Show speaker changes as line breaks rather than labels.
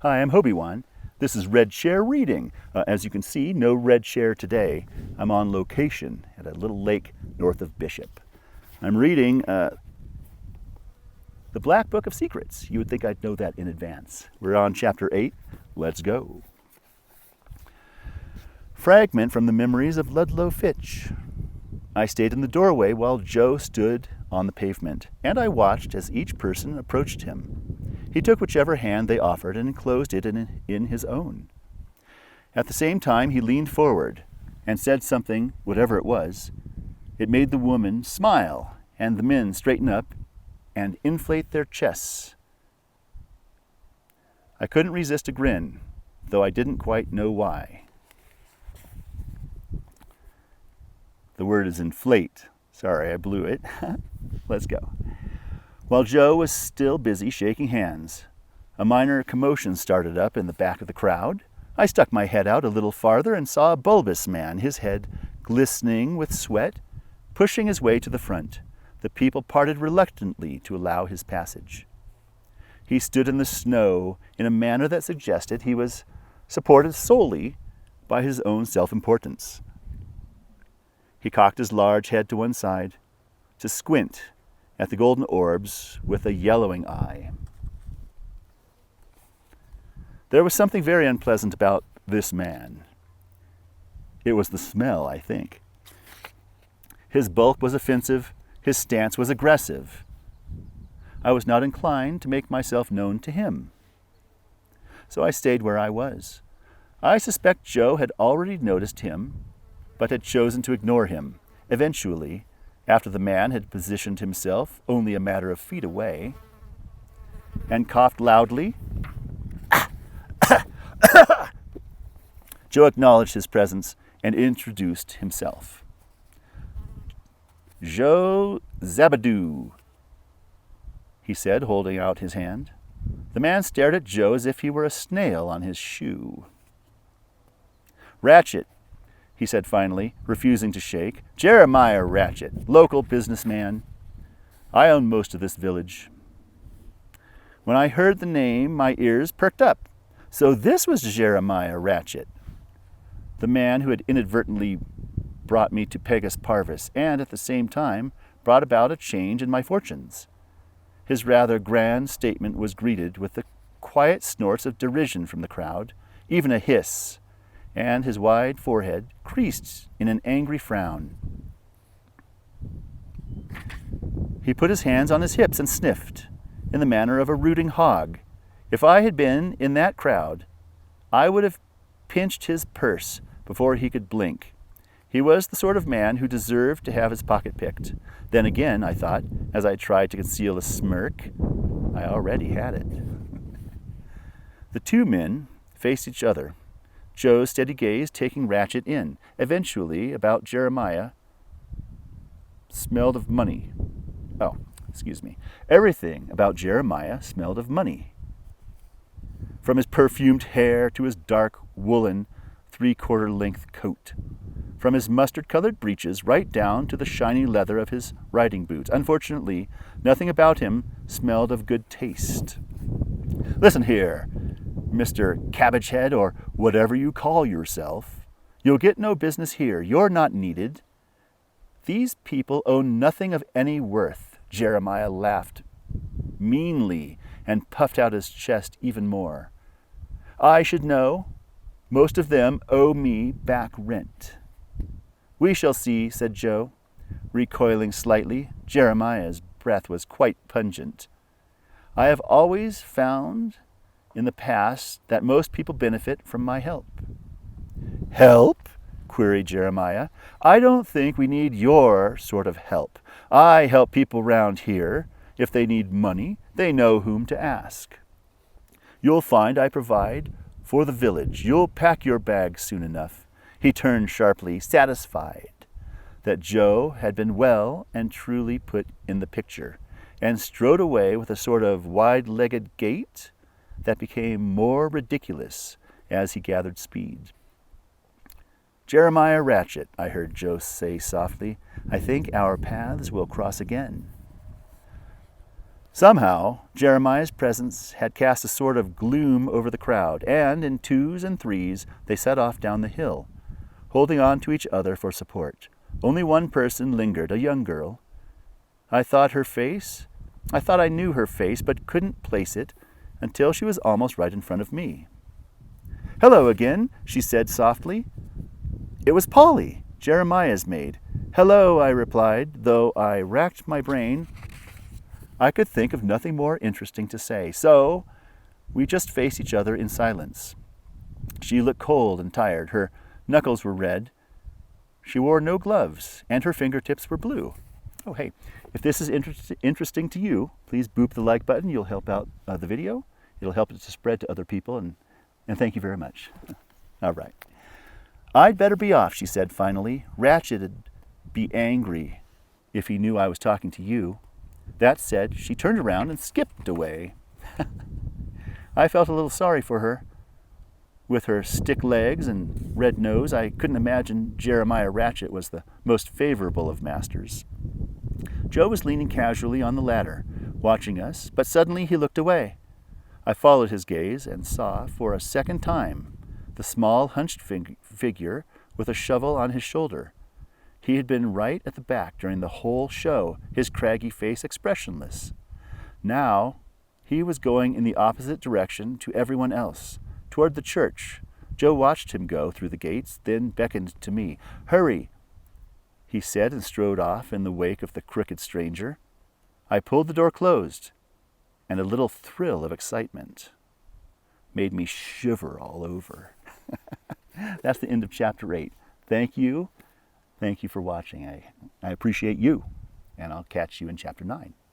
Hi, I'm Hobie-Wan. This is Red Chair Reading. As you can see, no red chair today. I'm on location at a little lake north of Bishop. I'm reading the Black Book of Secrets. You would think I'd know that in advance. We're on chapter 8. Let's go. Fragment from the memories of Ludlow Fitch. I stayed in the doorway while Joe stood on the pavement, and I watched as each person approached him. He took whichever hand they offered and enclosed it in his own. At the same time, he leaned forward and said something, whatever it was. It made the woman smile and the men straighten up and inflate their chests. I couldn't resist a grin, though I didn't quite know why. The word is inflate. Sorry, I blew it. Let's go. While Joe was still busy shaking hands, a minor commotion started up in the back of the crowd. I stuck my head out a little farther and saw a bulbous man, his head glistening with sweat, pushing his way to the front. The people parted reluctantly to allow his passage. He stood in the snow in a manner that suggested he was supported solely by his own self-importance. He cocked his large head to one side to squint at the golden orbs with a yellowing eye. There was something very unpleasant about this man. It was the smell, I think. His bulk was offensive, his stance was aggressive. I was not inclined to make myself known to him. So I stayed where I was. I suspect Joe had already noticed him, but had chosen to ignore him. Eventually, after the man had positioned himself only a matter of feet away, and coughed loudly, Joe acknowledged his presence and introduced himself. Joe Zabbidou, he said, holding out his hand. The man stared at Joe as if he were a snail on his shoe. Ratchet, he said finally, refusing to shake. Jeremiah Ratchet, local businessman. I own most of this village. When I heard the name, my ears perked up. So this was Jeremiah Ratchet, the man who had inadvertently brought me to Pegasus Parvis and at the same time brought about a change in my fortunes. His rather grand statement was greeted with the quiet snorts of derision from the crowd, even a hiss, and his wide forehead creased in an angry frown. He put his hands on his hips and sniffed, in the manner of a rooting hog. If I had been in that crowd, I would have pinched his purse before he could blink. He was the sort of man who deserved to have his pocket picked. Then again, I thought, as I tried to conceal a smirk, I already had it. The two men faced each other, Joe's steady gaze taking Ratchet in. Eventually, about Jeremiah smelled of money. Everything about Jeremiah smelled of money. From his perfumed hair to his dark, woolen, three-quarter-length coat. From his mustard-colored breeches right down to the shiny leather of his riding boots. Unfortunately, nothing about him smelled of good taste. Listen here, Mr. Cabbagehead, or whatever you call yourself. You'll get no business here. You're not needed. These people own nothing of any worth. Jeremiah laughed meanly and puffed out his chest even more. I should know. Most of them owe me back rent. We shall see, said Joe, recoiling slightly. Jeremiah's breath was quite pungent. I have always found in the past that most people benefit from my help. Help? Queried Jeremiah. I don't think we need your sort of help. I help people round here. If they need money, they know whom to ask. You'll find I provide for the village. You'll pack your bags soon enough. He turned sharply, satisfied that Joe had been well and truly put in the picture, and strode away with a sort of wide-legged gait that became more ridiculous as he gathered speed. Jeremiah Ratchet, I heard Joe say softly, I think our paths will cross again. Somehow, Jeremiah's presence had cast a sort of gloom over the crowd, and in twos and threes they set off down the hill, holding on to each other for support. Only one person lingered, a young girl. I thought I knew her face, but couldn't place it until she was almost right in front of me. "Hello again," she said softly. It was Polly, Jeremiah's maid. "Hello," I replied, though I racked my brain. I could think of nothing more interesting to say, so we just faced each other in silence. She looked cold and tired. Her knuckles were red. She wore no gloves, and her fingertips were blue. Oh, hey, if this is interesting to you, please boop the like button. You'll help out the video. It'll help it to spread to other people, and thank you very much. All right. "I'd better be off," she said finally. "Ratchet'd be angry if he knew I was talking to you." That said, she turned around and skipped away. I felt a little sorry for her. With her stick legs and red nose, I couldn't imagine Jeremiah Ratchet was the most favorable of masters. Joe was leaning casually on the ladder, watching us, but suddenly he looked away. I followed his gaze and saw, for a second time, the small, hunched figure with a shovel on his shoulder. He had been right at the back during the whole show, his craggy face expressionless. Now, he was going in the opposite direction to everyone else, toward the church. Joe watched him go through the gates, then beckoned to me. "Hurry," he said, and strode off in the wake of the crooked stranger. I pulled the door closed, and a little thrill of excitement made me shiver all over. That's the end of chapter 8. Thank you. Thank you for watching. I appreciate you, and I'll catch you in chapter 9.